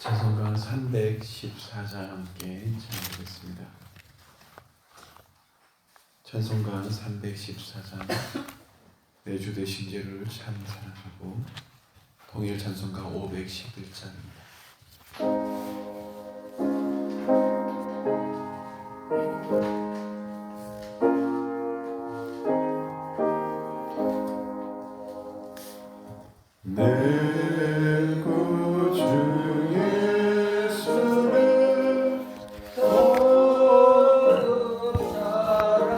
찬송가 314장 함께 찬양하겠습니다. 찬송가 314장 내 주 되신 죄를 찬양하고 통일 찬송가 511장입니다. 내 구주 예수를 더욱 사랑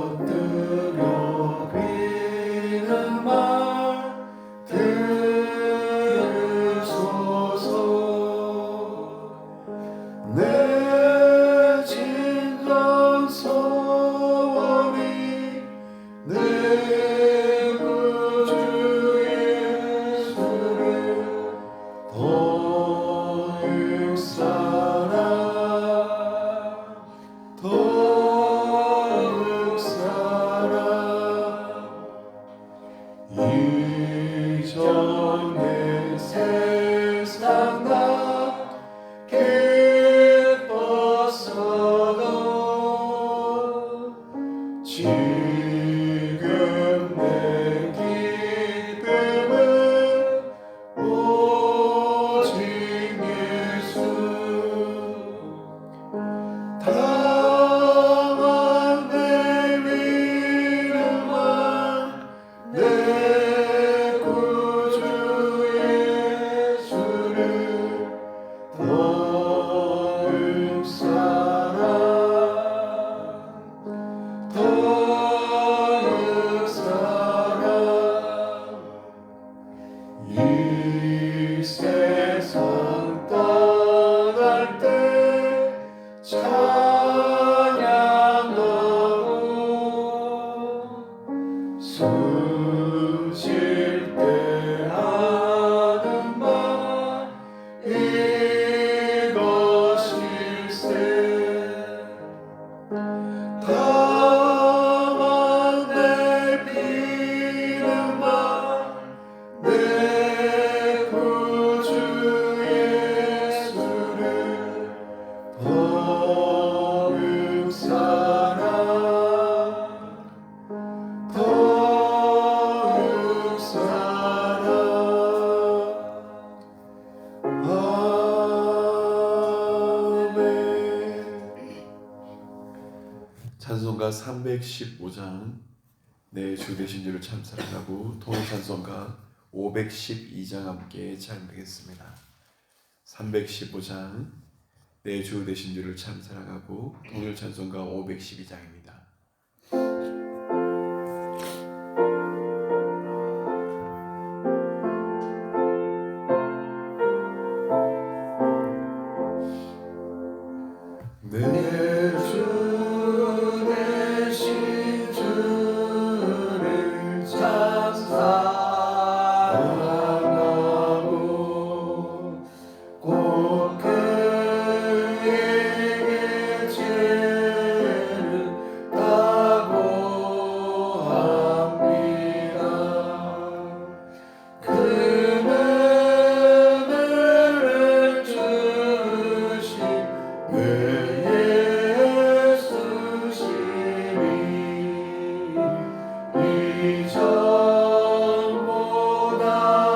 엎드려 비는 말 들으소서. 내 진정 소원이 내 구주 예수를 더욱 사랑 더욱 사랑 이전의 세상 나 기뻤어도 지금 내 기쁨은 오직 예수. 다만 내 믿음만 내 구주 예수를 더욱 사랑 더욱 사랑 이 세상 떠날 때 찬양하고 숨쉴 때 하는 말 이것일세. 다만 내 믿음만 내 구주 예수를 더욱 사랑 더욱 사랑. 아멘. 찬송가 315장 내 주 되신 주를 참 사랑하고 통일 찬송가 512장 함께 찬양하겠습니다. 315장 내 주 되신 주를 참 사랑하고 통일 찬송가 512장입니다. 내 주 되신 주를 참 사랑하고 꼭 그에게 죄를 다고합니다. 그늘을 주신 내 이전보다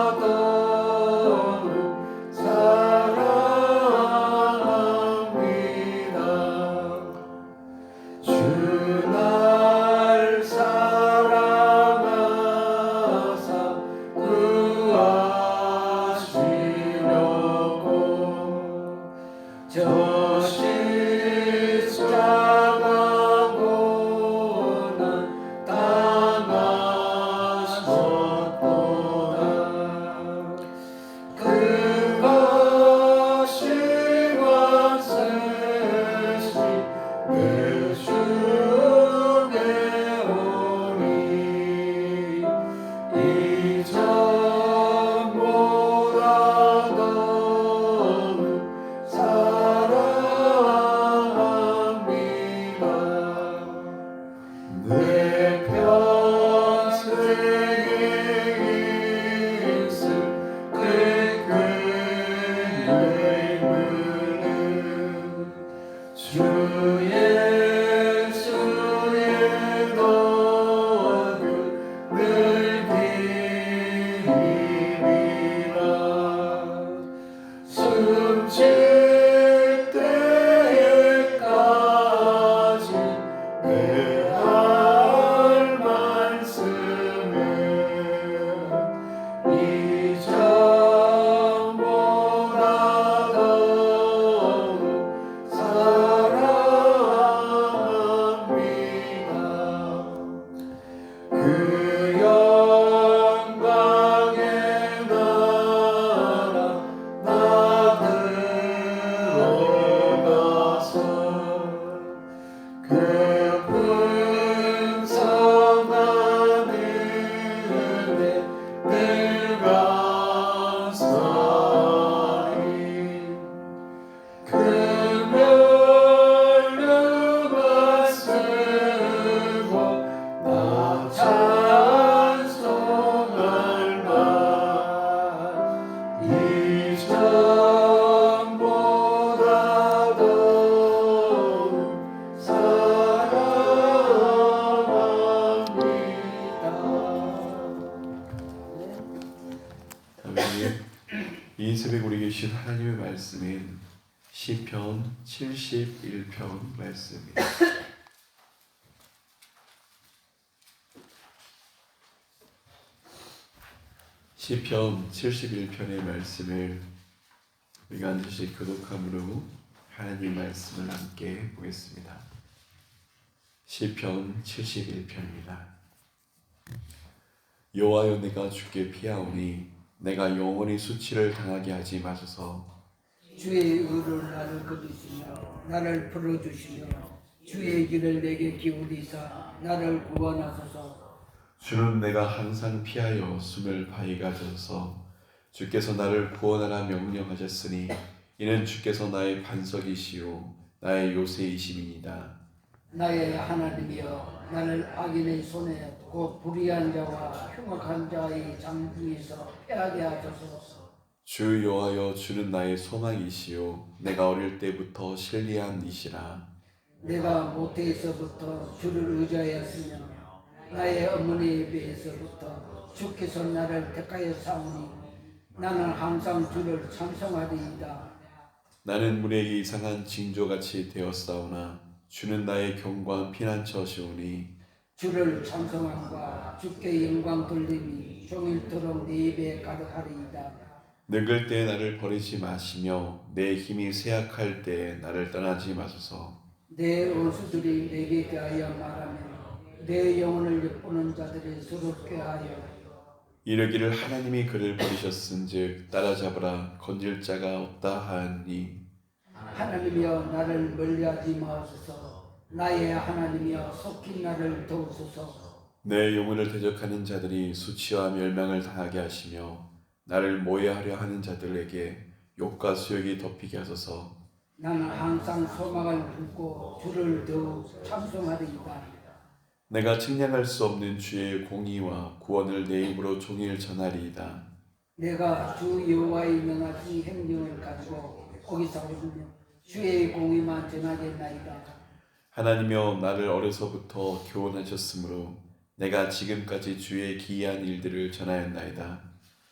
아버님, 이 새벽 우리 계신 하나님의 말씀인 시편 71편 말씀입니다. 시편 71편의 말씀을 우리가 한 절씩 교독함으로 하나님 말씀을 함께 보겠습니다. 시편 71편입니다. 여호와여, 내가 주께 피하오니 내가 영원히 수치를 당하게 하지 마소서. 주의 의를 나를 거두시며 나를 풀어주시며 주의 길을 내게 기울이사 나를 구원하소서. 주는 내가 항상 피하여 숨을 바위가 되어서 주께서 나를 구원하라 명령하셨으니 이는 주께서 나의 반석이시요 나의 요새이심이니이다. 나의 하나님이여, 나를 악인의 손에 곧 불의한 자와 흉악한 자의 장중에서 피하게 하소서. 주 여호와여, 주는 나의 소망이시요 내가 어릴 때부터 신뢰한 이시라. 내가 모태에서부터 주를 의지하였으며 나의 어머니의 배에서부터 주께서 나를 택하여 사오니 나는 항상 주를 찬송하리이다. 나는 문에게 이상한 징조같이 되었사오나 주는 나의 견고한 피난처시오니 주를 찬송함과 주께 영광 돌림이 종일토록 내 입에 가득하리이다. 늙을 때 나를 버리지 마시며 내 힘이 쇠약할 때 나를 떠나지 마소서. 내 원수들이 내게 대하여 말하며 내 영혼을 엿보는 자들이 서로 꾀하여 이르기를 하나님이 그를 버리셨은즉 따라잡으라 건질 자가 없다 하니, 하나님이여, 나를 멀리하지 마옵소서. 나의 하나님이여, 속히 나를 도우소서. 내 영혼을 대적하는 자들이 수치와 멸망을 당하게 하시며 나를 모해하려 하는 자들에게 욕과 수욕이 덮이게 하소서. 나는 항상 소망을 품고 주를 더욱 찬송하리이다. 내가 측량할 수 없는 주의 공의와 구원을 내 입으로 종일 전하리이다. 내가 주 여호와의 명하신 행정을 가지고 거기서 오르며 주의 공의만 전하겠나이다. 하나님여, 나를 어려서부터 교훈하셨으므로 내가 지금까지 주의 기이한 일들을 전하였나이다.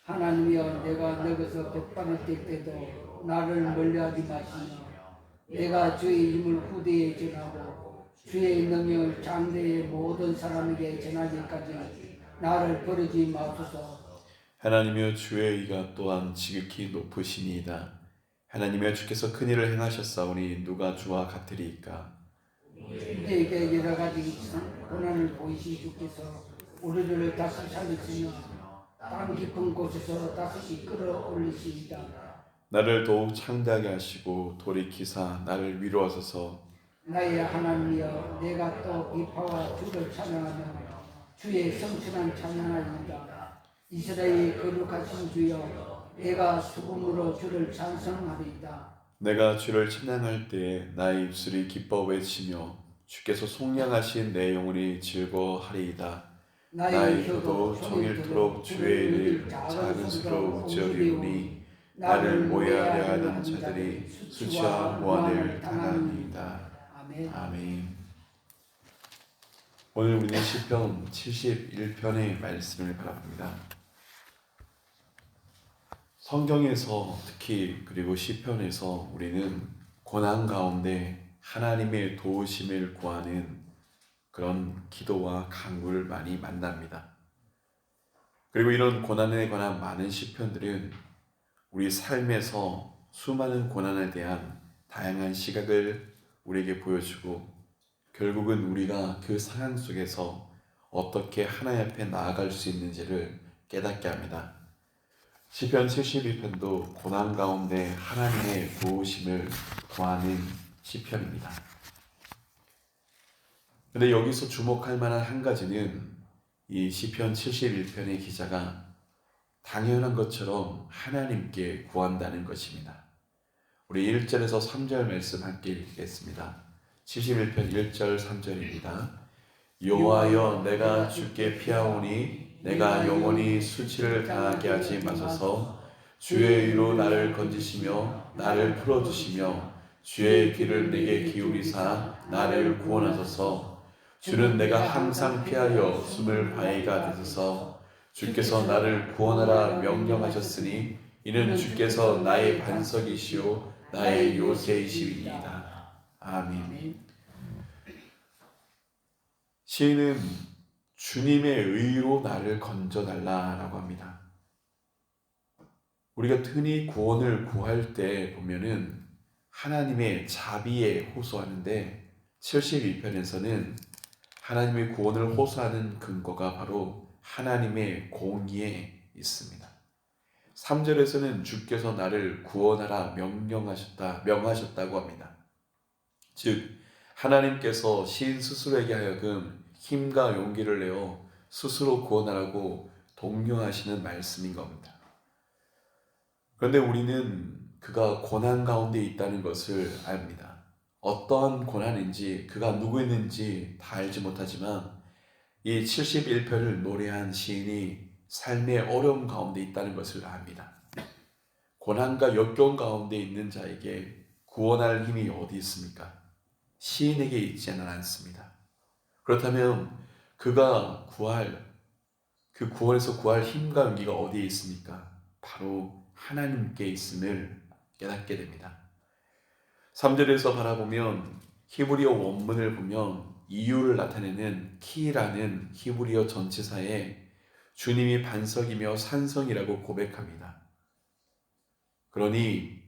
하나님이여, 내가 늙어서 백발을 뛸 때도 나를 멀리하지 마시며 내가 주의 힘을 후대에 전하고 주의 능력을 장대의 모든 사람에게 전하기까지 나를 버리지 마소서. 하나님이여, 주의 의가 또한 지극히 높으시니이다. 하나님이여, 주께서 큰 일을 행하셨사오니 누가 주와 같으리이까. 우리에게 여러 가지 고난을 보이신 주께서 우리를 다시 살리시며 땅 깊은 곳에서 다시 이끌어 올리시이다. 나를 더욱 창대하게 하시고 돌이키사 나를 위로하소서. 나의 하나님이여, 내가 또 비파와 주를 찬양하며 주의 성실한 찬양하리이다. 이스라엘의 거룩하신 주여, 내가 수금으로 주를 찬송하리이다. 내가 주를 찬양할 때에 나의 입술이 기뻐 외치며 주께서 속량하신 내 영혼이 즐거워하리이다. 나의 혀도 종일토록 주의 일을 작은 소리로 우쩌리오니 나를 모해하려 하는 자들이 수치와 고난을 당하니이다. 아멘. 오늘 우리는 시편 71편의 말씀을 바라봅니다. 성경에서 특히 그리고 시편에서 우리는 고난 가운데 하나님의 도우심을 구하는 그런 기도와 간구를 많이 만납니다. 그리고 이런 고난에 관한 많은 시편들은 우리 삶에서 수많은 고난에 대한 다양한 시각을 우리에게 보여주고 결국은 우리가 그 상황 속에서 어떻게 하나님 앞에 나아갈 수 있는지를 깨닫게 합니다. 시편 71편도 고난 가운데 하나님의 도우심을 구하는 시편입니다. 근데 여기서 주목할 만한 한 가지는 이 시편 71편의 기자가 당연한 것처럼 하나님께 구한다는 것입니다. 우리 1절에서 3절 말씀 함께 읽겠습니다. 71편 1절 3절입니다. 여호와여, 내가 주께 피하오니 내가 영원히 수치를 당하게 하지 마소서. 주의 의로 나를 건지시며 나를 풀어주시며 주의 귀를 내게 기울이사 나를 구원하소서. 주는 내가 항상 피하여 숨을 바위가 되소서. 주께서 나를 구원하라 명령하셨으니 이는 주께서 나의 반석이시요 나의 요새이시니이다. 아멘. 시인은 주님의 의로 나를 건져달라라고 합니다. 우리가 흔히 구원을 구할 때 보면은 하나님의 자비에 호소하는데 71편에서는 하나님의 구원을 호소하는 근거가 바로 하나님의 공의에 있습니다. 3절에서는 주께서 나를 구원하라 명하셨다고 합니다. 즉 하나님께서 시인 스스로에게 하여금 힘과 용기를 내어 스스로 구원하라고 독려하시는 말씀인 겁니다. 그런데 우리는 그가 고난 가운데 있다는 것을 압니다. 어떠한 고난인지 그가 누구였는지 다 알지 못하지만 이 71편을 노래한 시인이 삶의 어려움 가운데 있다는 것을 압니다. 고난과 역경 가운데 있는 자에게 구원할 힘이 어디 있습니까? 시인에게 있지는 않습니다. 그렇다면 그가 그 구원에서 구할 힘과 용기가 어디에 있습니까? 바로 하나님께 있음을 깨닫게 됩니다. 3절에서 바라보면 히브리어 원문을 보면 이유를 나타내는 키라는 히브리어 전치사에 주님이 반석이며 산성이라고 고백합니다. 그러니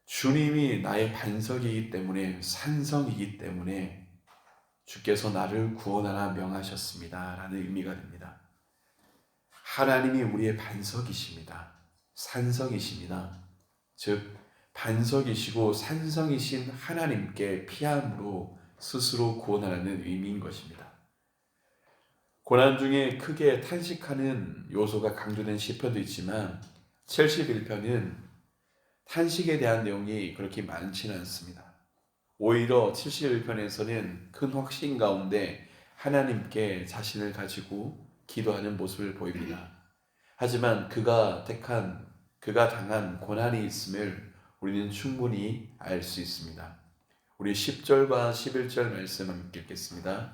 주님이 나의 반석이기 때문에 산성이기 때문에 주께서 나를 구원하라 명하셨습니다 라는 의미가 됩니다. 하나님이 우리의 반석이십니다. 산성이십니다. 즉 반석이시고 산성이신 하나님께 피함으로 스스로 구원하라는 의미인 것입니다. 고난 중에 크게 탄식하는 요소가 강조된 시편도 있지만 71편은 탄식에 대한 내용이 그렇게 많지는 않습니다. 오히려 71편에서는 큰 확신 가운데 하나님께 자신을 가지고 기도하는 모습을 보입니다. 하지만 그가 당한 고난이 있음을 우리는 충분히 알 수 있습니다. 우리 10절과 11절 말씀 함께 읽겠습니다.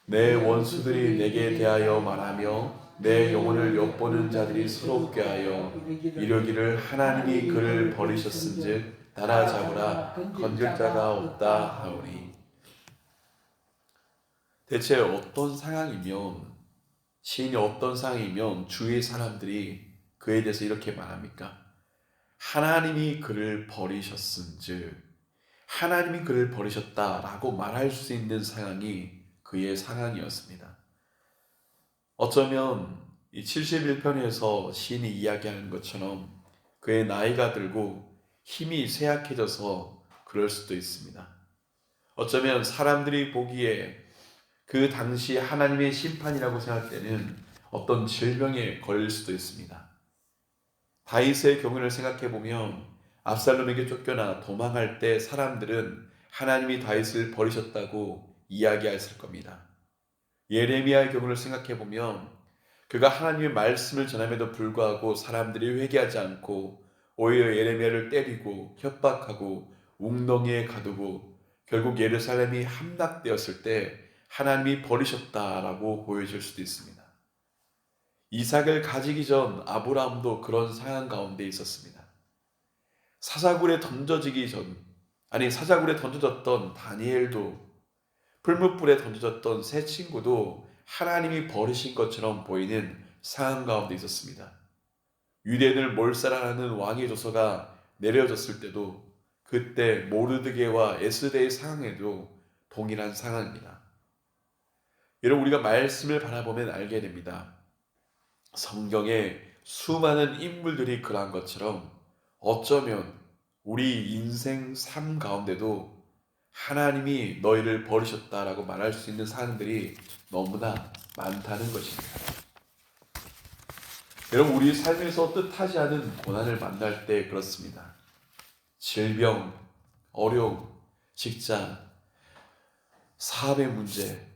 내 원수들이 내게 대하여 말하며 내 영혼을 엿보는 자들이 서럽게 하여 이르기를 하나님이 그를 버리셨은즉 따라잡으라 건질 자가 없다 하오니. 대체 어떤 상황이면 시인이 어떤 상황이면 주위 사람들이 그에 대해서 이렇게 말합니까? 하나님이 그를 버리셨은즉 하나님이 그를 버리셨다라고 말할 수 있는 상황이 그의 상황이었습니다. 어쩌면 이 71편에서 시인이 이야기하는 것처럼 그의 나이가 들고 힘이 쇠약해져서 그럴 수도 있습니다. 어쩌면 사람들이 보기에 그 당시 하나님의 심판이라고 생각되는 어떤 질병에 걸릴 수도 있습니다. 다윗의 경우를 생각해 보면 압살롬에게 쫓겨나 도망할 때 사람들은 하나님이 다윗을 버리셨다고 이야기했을 겁니다. 예레미야의 경우를 생각해 보면 그가 하나님의 말씀을 전함에도 불구하고 사람들이 회개하지 않고 오히려 예레미야를 때리고 협박하고 웅덩이에 가두고 결국 예루살렘이 함락되었을 때 하나님이 버리셨다라고 보여질 수도 있습니다. 이삭을 가지기 전 아브라함도 그런 상황 가운데 있었습니다. 사자굴에 던져졌던 다니엘도 풀무불에 던져졌던 세 친구도 하나님이 버리신 것처럼 보이는 상황 가운데 있었습니다. 유대인을 몰살하는 왕의 조서가 내려졌을 때도 그때 모르드게와 에스더의 상황에도 동일한 상황입니다. 여러분 우리가 말씀을 바라보면 알게 됩니다. 성경에 수많은 인물들이 그러한 것처럼 어쩌면 우리 인생 삶 가운데도 하나님이 너희를 버리셨다라고 말할 수 있는 사람들이 너무나 많다는 것입니다. 여러분 우리 삶에서 뜻하지 않은 고난을 만날 때 그렇습니다. 질병, 어려움, 직장, 사업의 문제,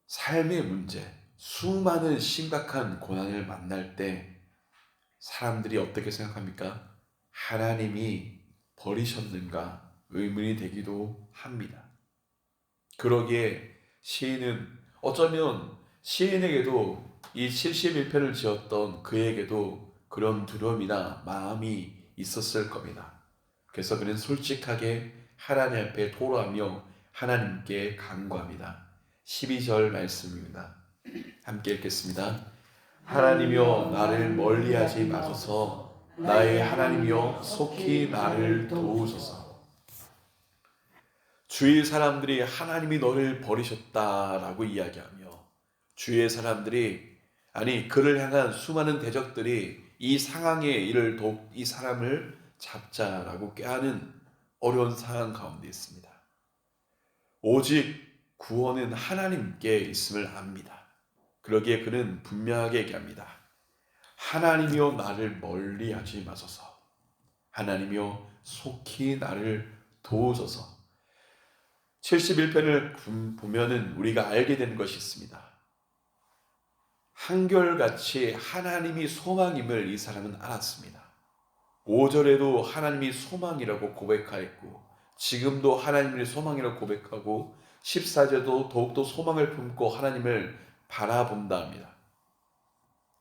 삶의 문제, 수많은 심각한 고난을 만날 때 사람들이 어떻게 생각합니까? 하나님이 버리셨는가 의문이 되기도 합니다. 그러기에 시인은 어쩌면 시인에게도 이 71편을 지었던 그에게도 그런 두려움이나 마음이 있었을 겁니다. 그래서 그는 솔직하게 하나님 앞에 토로하며 하나님께 간구합니다. 12절 말씀입니다. 함께 읽겠습니다. 하나님이여 나를 멀리하지 마소서. 나의 하나님이여 속히 나를 도우소서. 주위 사람들이 하나님이 너를 버리셨다라고 이야기하며 주위의 사람들이 아니 그를 향한 수많은 대적들이 이 상황에 이를 더욱 이 사람을 잡자라고 꾀하는 어려운 상황 가운데 있습니다. 오직 구원은 하나님께 있음을 압니다. 그러기에 그는 분명하게 얘기합니다. 하나님이여 나를 멀리하지 마소서. 하나님이여 속히 나를 도우소서. 71편을 보면은 우리가 알게 되는 것이 있습니다. 한결같이 하나님이 소망임을 이 사람은 알았습니다. 5절에도 하나님이 소망이라고 고백하였고 지금도 하나님이 소망이라고 고백하고 14절도 더욱더 소망을 품고 하나님을 바라본다 합니다.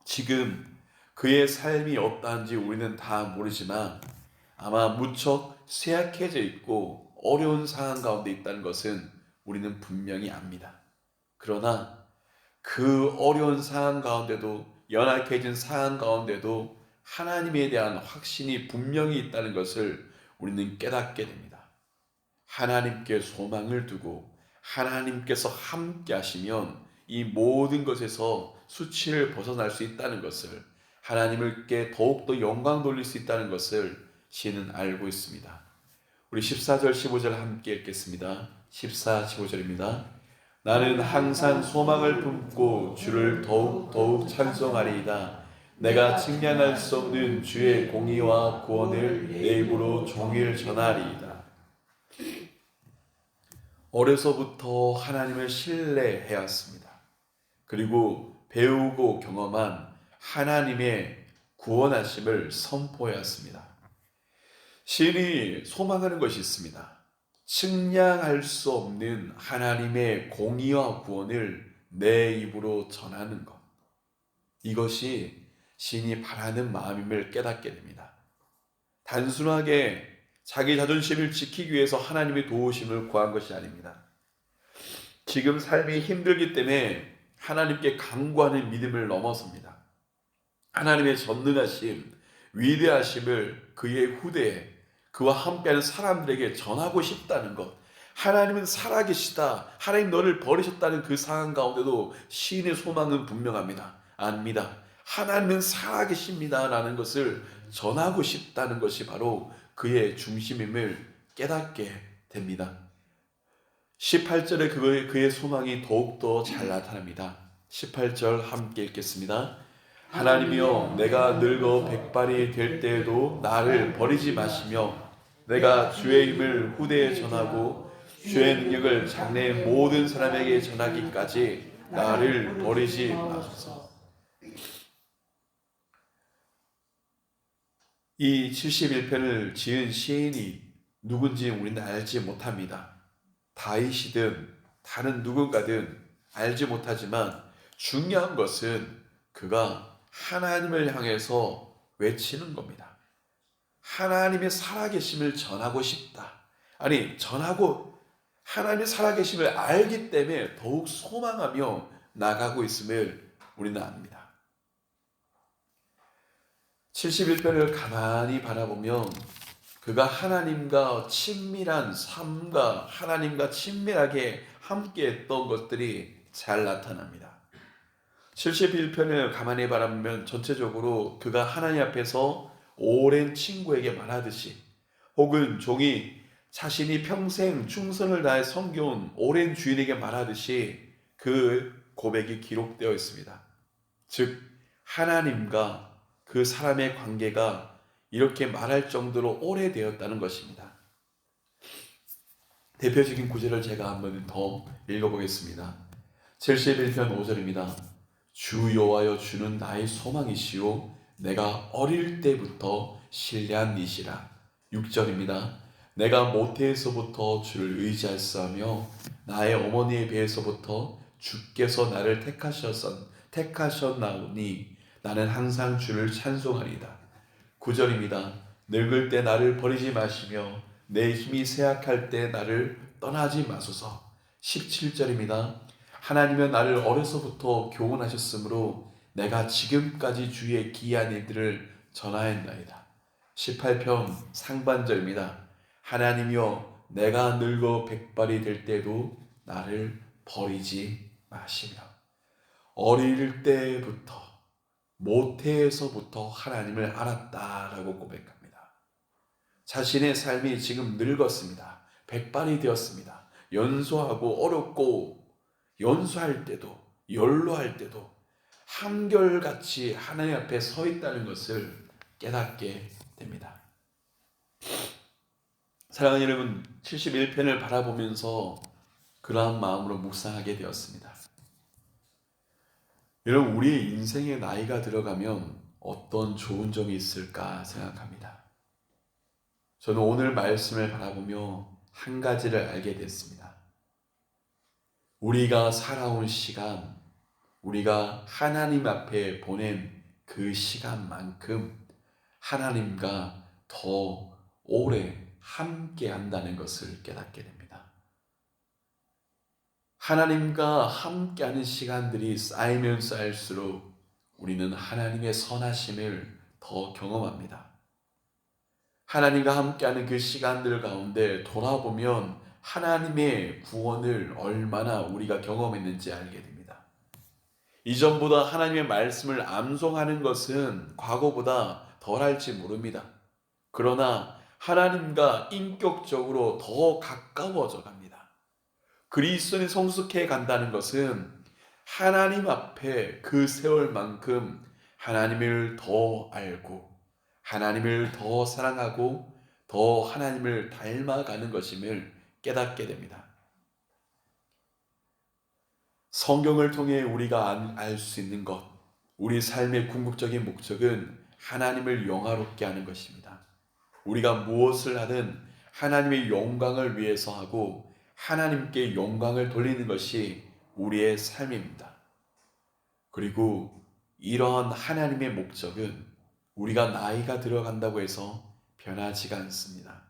지금 그의 삶이 어떠한지 우리는 다 모르지만 아마 무척 쇠약해져 있고 어려운 상황 가운데 있다는 것은 우리는 분명히 압니다. 그러나 그 어려운 상황 가운데도 연약해진 상황 가운데도 하나님에 대한 확신이 분명히 있다는 것을 우리는 깨닫게 됩니다. 하나님께 소망을 두고 하나님께서 함께 하시면 이 모든 것에서 수치를 벗어날 수 있다는 것을 하나님께 더욱더 영광 돌릴 수 있다는 것을 시인은 알고 있습니다. 우리 14절 15절 함께 읽겠습니다. 14, 15절입니다. 나는 항상 소망을 품고 주를 더욱 찬송하리이다. 내가 측량할 수 없는 주의 공의와 구원을 내 입으로 종일 전하리이다. 어려서부터 하나님을 신뢰해왔습니다. 그리고 배우고 경험한 하나님의 구원하심을 선포해왔습니다. 시인이 소망하는 것이 있습니다. 측량할 수 없는 하나님의 공의와 구원을 내 입으로 전하는 것. 이것이 시인이 바라는 마음임을 깨닫게 됩니다. 단순하게 자기 자존심을 지키기 위해서 하나님의 도우심을 구한 것이 아닙니다. 지금 삶이 힘들기 때문에 하나님께 간구하는 믿음을 넘어섭니다. 하나님의 전능하심, 위대하심을 그의 후대에 그와 함께하는 사람들에게 전하고 싶다는 것. 하나님은 살아계시다. 하나님 너를 버리셨다는 그 상황 가운데도 시인의 소망은 분명합니다. 압니다. 하나님은 살아계십니다 라는 것을 전하고 싶다는 것이 바로 그의 중심임을 깨닫게 됩니다. 18절에 그의 소망이 더욱더 잘 나타납니다. 18절 함께 읽겠습니다. 하나님이여 내가 늙어 백발이 될 때에도 나를 버리지 마시며 내가 주의 힘을 후대에 전하고 주의 능력을 장래의 모든 사람에게 전하기까지 나를 버리지 마소서. 이 71편을 지은 시인이 누군지 우리는 알지 못합니다. 다윗이든 다른 누군가든 알지 못하지만 중요한 것은 그가 하나님을 향해서 외치는 겁니다. 하나님의 살아계심을 전하고 싶다. 아니 전하고 하나님의 살아계심을 알기 때문에 더욱 소망하며 나가고 있음을 우리는 압니다. 71편을 가만히 바라보면 그가 하나님과 친밀한 삶과 하나님과 친밀하게 함께했던 것들이 잘 나타납니다. 71편을 가만히 바라보면 전체적으로 그가 하나님 앞에서 오랜 친구에게 말하듯이 혹은 종이 자신이 평생 충성을 다해 섬겨온 오랜 주인에게 말하듯이 그 고백이 기록되어 있습니다. 즉 하나님과 그 사람의 관계가 이렇게 말할 정도로 오래되었다는 것입니다. 대표적인 구절을 제가 한번 더 읽어보겠습니다. 71편 5절입니다. 주 여호와여 주는 나의 소망이시오 내가 어릴 때부터 신뢰한 이시라. 6절입니다. 내가 모태에서부터 주를 의지하였으며 나의 어머니의 배에서부터 주께서 나를 택하셨나오니 나는 항상 주를 찬송하리이다. 9절입니다. 늙을 때 나를 버리지 마시며 내 힘이 쇠약할 때 나를 떠나지 마소서. 17절입니다. 하나님은 나를 어려서부터 교훈하셨으므로 내가 지금까지 주의 기이한 일들을 전하였나이다. 18편 상반절입니다. 하나님이여 내가 늙어 백발이 될 때도 나를 버리지 마시며. 어릴 때부터 모태에서부터 하나님을 알았다라고 고백합니다. 자신의 삶이 지금 늙었습니다. 백발이 되었습니다. 연소하고 어렵고 연소할 때도 연로할 때도 한결같이 하나님 앞에 서 있다는 것을 깨닫게 됩니다. 사랑하는 여러분, 71편을 바라보면서 그러한 마음으로 묵상하게 되었습니다. 여러분, 우리의 인생에 나이가 들어가면 어떤 좋은 점이 있을까 생각합니다. 저는 오늘 말씀을 바라보며 한 가지를 알게 됐습니다. 우리가 살아온 시간, 우리가 하나님 앞에 보낸 그 시간만큼 하나님과 더 오래 함께 한다는 것을 깨닫게 됩니다. 하나님과 함께하는 시간들이 쌓이면 쌓일수록 우리는 하나님의 선하심을 더 경험합니다. 하나님과 함께하는 그 시간들 가운데 돌아보면 하나님의 구원을 얼마나 우리가 경험했는지 알게 됩니다. 이전보다 하나님의 말씀을 암송하는 것은 과거보다 덜할지 모릅니다. 그러나 하나님과 인격적으로 더 가까워져 갑니다. 그리스도인이 성숙해 간다는 것은 하나님 앞에 그 세월만큼 하나님을 더 알고 하나님을 더 사랑하고 더 하나님을 닮아가는 것임을 깨닫게 됩니다. 성경을 통해 우리가 알 수 있는 것, 우리 삶의 궁극적인 목적은 하나님을 영화롭게 하는 것입니다. 우리가 무엇을 하든 하나님의 영광을 위해서 하고 하나님께 영광을 돌리는 것이 우리의 삶입니다. 그리고 이러한 하나님의 목적은 우리가 나이가 들어간다고 해서 변하지가 않습니다.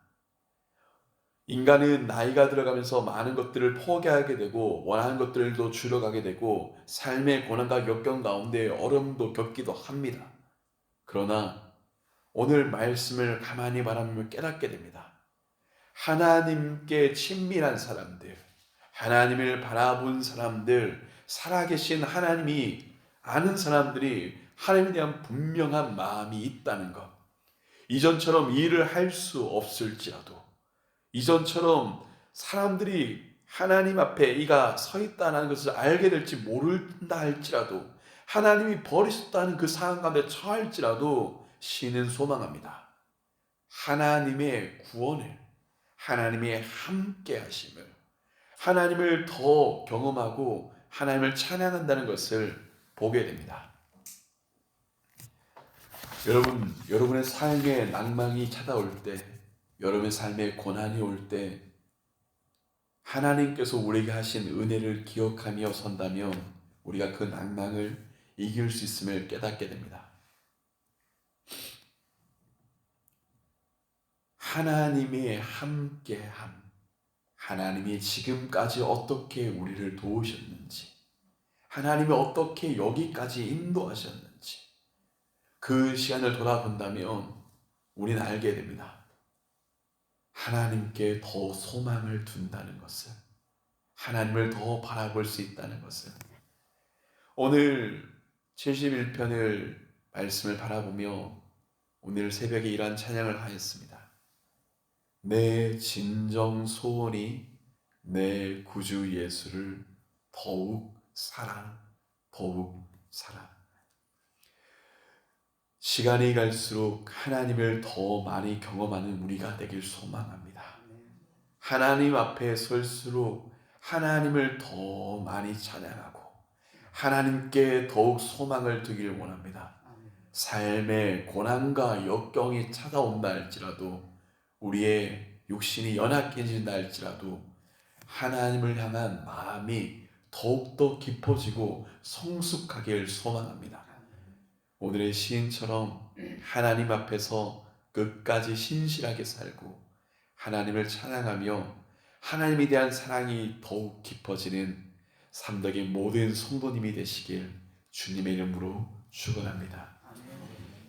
인간은 나이가 들어가면서 많은 것들을 포기하게 되고 원하는 것들도 줄여가게 되고 삶의 고난과 역경 가운데 어려움도 겪기도 합니다. 그러나 오늘 말씀을 가만히 바라보면 깨닫게 됩니다. 하나님께 친밀한 사람들, 하나님을 바라본 사람들, 살아계신 하나님이 아는 사람들이 하나님에 대한 분명한 마음이 있다는 것. 이전처럼 일을 할 수 없을지라도, 이전처럼 사람들이 하나님 앞에 이가 서 있다는 것을 알게 될지 모른다 할지라도, 하나님이 버리셨다는 그 상황 가운데 처할지라도 신은 소망합니다. 하나님의 구원을, 하나님의 함께 하심을, 하나님을 더 경험하고 하나님을 찬양한다는 것을 보게 됩니다. 여러분의 삶에 낭망이 찾아올 때, 여러분의 삶에 고난이 올 때 하나님께서 우리에게 하신 은혜를 기억하며 선다면 우리가 그 낭망을 이길 수 있음을 깨닫게 됩니다. 하나님의 함께함, 하나님이 지금까지 어떻게 우리를 도우셨는지, 하나님이 어떻게 여기까지 인도하셨는지 그 시간을 돌아본다면 우리는 알게 됩니다. 하나님께 더 소망을 둔다는 것을, 하나님을 더 바라볼 수 있다는 것을. 오늘 71편을 말씀을 바라보며 오늘 새벽에 이러한 찬양을 하였습니다. 내 진정 소원이 내 구주 예수를 더욱 사랑. 시간이 갈수록 하나님을 더 많이 경험하는 우리가 되길 소망합니다. 하나님 앞에 설수록 하나님을 더 많이 찬양하고 하나님께 더욱 소망을 두길 원합니다. 삶의 고난과 역경이 찾아온다 할지라도, 우리의 육신이 연약해진다 할지라도 하나님을 향한 마음이 더욱더 깊어지고 성숙하길 소망합니다. 오늘의 시인처럼 하나님 앞에서 끝까지 신실하게 살고 하나님을 찬양하며 하나님에 대한 사랑이 더욱 깊어지는 삼덕의 모든 성도님이 되시길 주님의 이름으로 축원합니다.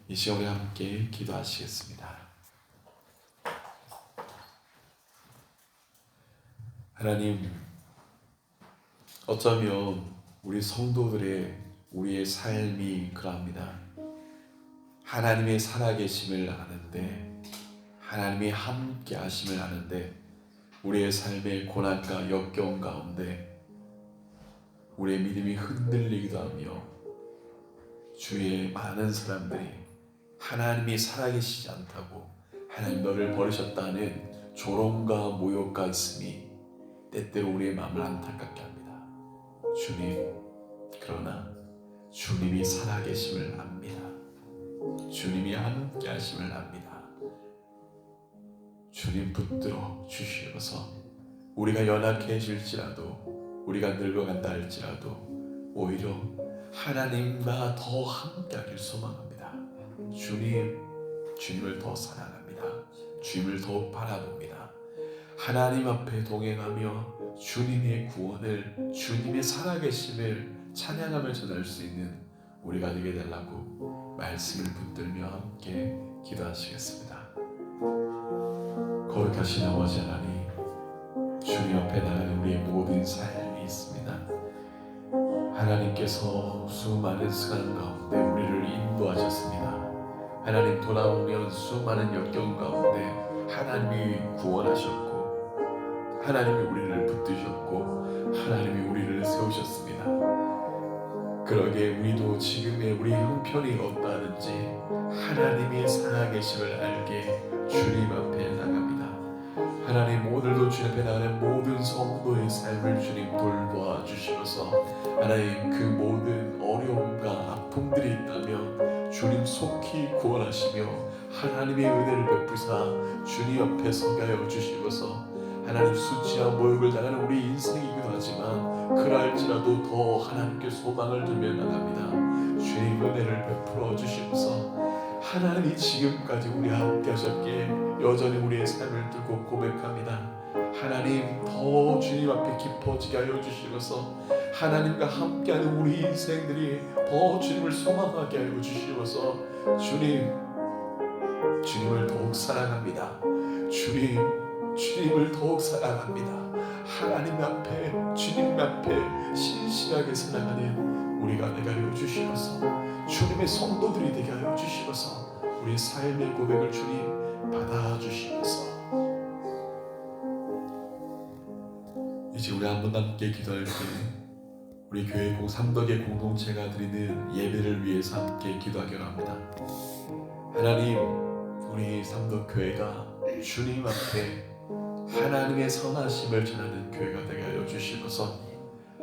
이 시간에 함께 기도하시겠습니다. 하나님, 어쩌면 우리 우리의 삶이 그러합니다. 하나님의 살아계심을 아는데, 하나님이 함께 하심을 아는데, 우리의 삶의 고난과 역경 가운데 우리의 믿음이 흔들리기도 하며, 주위의 많은 사람들이 하나님이 살아계시지 않다고, 하나님 너를 버리셨다는 조롱과 모욕과 있음이 때때로 우리의 마음을 안타깝게 합니다. 주님, 그러나 주님이 살아계심을 압니다. 주님이 함께 하심을 압니다. 주님 붙들어 주시어서 우리가 연약해질지라도, 우리가 늙어간다 할지라도 오히려 하나님과 더 함께하길 소망합니다. 주님을 더 사랑합니다. 주님을 더 바라봅니다. 하나님 앞에 동행하며 주님의 구원을, 주님의 살아계심을 찬양하며 전할 수 있는 우리가 되게 달라고 말씀을 붙들며 함께 기도하시겠습니다. 거룩하신 아버지 하나님, 주님 앞에 나가는 우리의 모든 삶이 있습니다. 하나님께서 수많은 시간 가운데 우리를 인도하셨습니다. 하나님, 돌아오면 수많은 역경 가운데 하나님이 구원하셨고, 하나님이 우리를 붙드셨고, 하나님이 우리를 세우셨습니다. 그러기에 우리도 지금의 우리 형편이 어떠하든지 하나님이 살아계심을 알게 주님 앞에 나갑니다. 하나님, 오늘도 주님 앞에 나가는 모든 성도의 삶을 주님 돌보아 주시어서 하나님, 그 모든 어려움과 아픔들이 있다면 주님 속히 구원하시며 하나님의 은혜를 베푸사 주님 앞에 서게 하여 주시어서, 하나님, 수치와 모욕을 당하는 우리 인생이기도 하지만 그러할지라도 더 하나님께 소망을 들며 나갑니다. 주님 은혜를 베풀어 주시면서 하나님이 지금까지 우리와 함께 하셨기에 여전히 우리의 삶을 두고 고백합니다. 하나님, 더 주님 앞에 깊어지게 하여 주시면서 하나님과 함께하는 우리 인생들이 더 주님을 소망하게 하여 주시면서 주님을 더욱 사랑합니다. 주님을 더욱 사랑합니다. 하나님 앞에, 주님 앞에 신실하게 살아가는 우리가 되게 하여 주시어서, 주님의 성도들이 되게 하여 주시어서 우리 삶의 고백을 주님 받아주시어서, 이제 우리 한 번 함께 기도할 때 우리 교회 삼덕의 공동체가 드리는 예배를 위해서 함께 기도하기로 합니다. 하나님, 우리 삼덕교회가 주님 앞에 하나님의 선하심을 전하는 교회가 되게 하여 주시어서,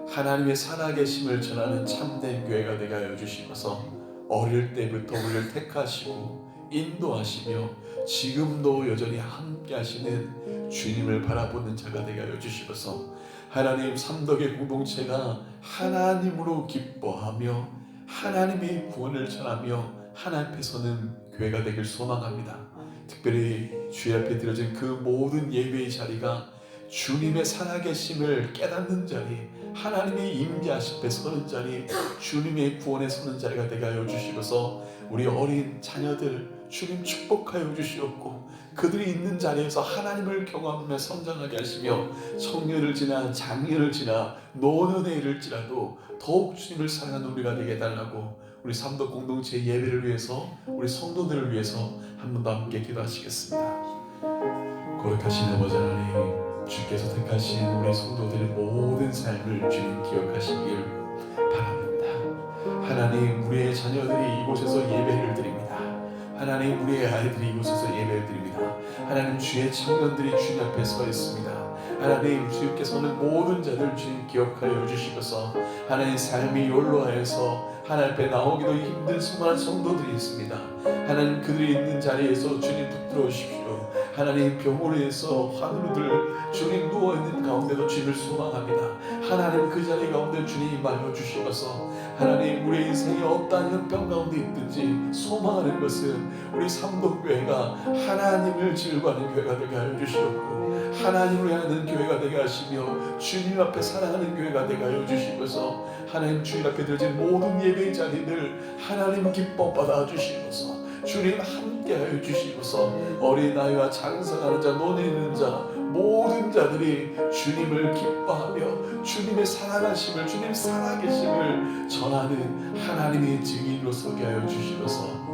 하나님의 살아계심을 전하는 참된 교회가 되게 하여 주시어서, 어릴 때부터 우리를 택하시고 인도하시며 지금도 여전히 함께 하시는 주님을 바라보는 자가 되게 하여 주시어서, 하나님, 삼덕의 공동체가 하나님으로 기뻐하며 하나님의 구원을 전하며 하나님 앞에 서는 교회가 되길 소망합니다. 특별히 주의 앞에 드려진 그 모든 예배의 자리가 주님의 살아계심을 깨닫는 자리, 하나님의 임재하심 앞에 서는 자리, 주님의 구원에 서는 자리가 되게 하여 주시고서 우리 어린 자녀들 주님 축복하여 주시옵고, 그들이 있는 자리에서 하나님을 경험하며 성장하게 하시며, 청년을 지나 장년을 지나 노년에 이를지라도 더욱 주님을 사랑하는 우리가 되게 해달라고 우리 삼덕 공동체 예배를 위해서, 우리 성도들을 위해서 한 번 더 함께 기도하시겠습니다. 거룩하신 아버지 하나님, 주께서 택하신 우리 성도들의 모든 삶을 주님 기억하시길 바랍니다. 하나님, 우리의 자녀들이 이곳에서 예배를 드립니다. 하나님, 우리의 아이들이 이곳에서 예배를 드립니다. 하나님, 주의 청년들이 주님 앞에 서 있습니다. 하나님, 주께서는 모든 자들 주님 기억하여 주시고서 하나님 삶이 연로하여서 하나님 앞에 나오기도 힘든 수많은 성도들이 있습니다. 하나님 그들이 있는 자리에서 주님 붙들어 주십시오. 하나님 병원에서 하늘들 주님 누워있는 가운데도 주님을 소망합니다. 하나님 그 자리 가운데 주님 임하여 주시옵소서. 하나님 우리의 인생에 어떠한 형편 가운데 있든지 소망하는 것은 우리 삼동교회가 하나님을 즐거워하는 교회가 되게 하여 주시옵고 하나님을 향하는 교회가 되게 하시며 주님 앞에 사랑하는 교회가 되게 하여 주시옵소서. 하나님 주님 앞에 드려진 모든 예배의 자리들 하나님 기뻐 받아 주시옵소서. 주님 함께하여 주시옵소서. 어린아이와 장성하는 자 논에 있는 자 모든 자들이 주님을 기뻐하며 주님의 사랑하심을 주님 살아계심을 전하는 하나님의 증인으로 서게 하여 주시옵소서.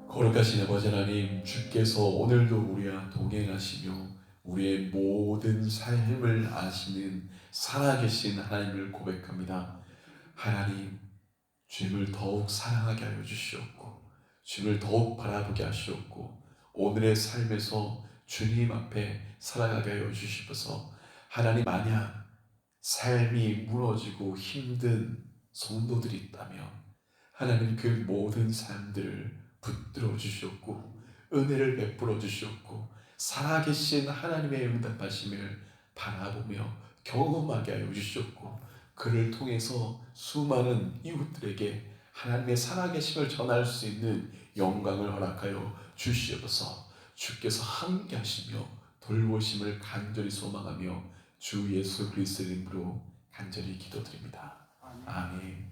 거룩하신 아버지 하나님, 주께서 오늘도 우리와 동행하시며 우리의 모든 삶을 아시는 살아계신 하나님을 고백합니다. 하나님, 주님을 더욱 사랑하게 하여 주시옵고 주님을 더욱 바라보게 하시옵고 오늘의 삶에서 주님 앞에 살아가게 하여 주시옵소서. 하나님, 만약 삶이 무너지고 힘든 성도들이 있다면 하나님 그 모든 삶들을 붙들어 주시옵고 은혜를 베풀어 주시옵고 살아계신 하나님의 응답하심을 바라보며 경험하게 하여 주시옵고 그를 통해서 수많은 이웃들에게 하나님의 살아계심을 전할 수 있는 영광을 허락하여 주시옵소서. 주께서 함께 하시며 돌보심을 간절히 소망하며 주 예수 그리스도의 이름으로 간절히 기도드립니다. 아멘.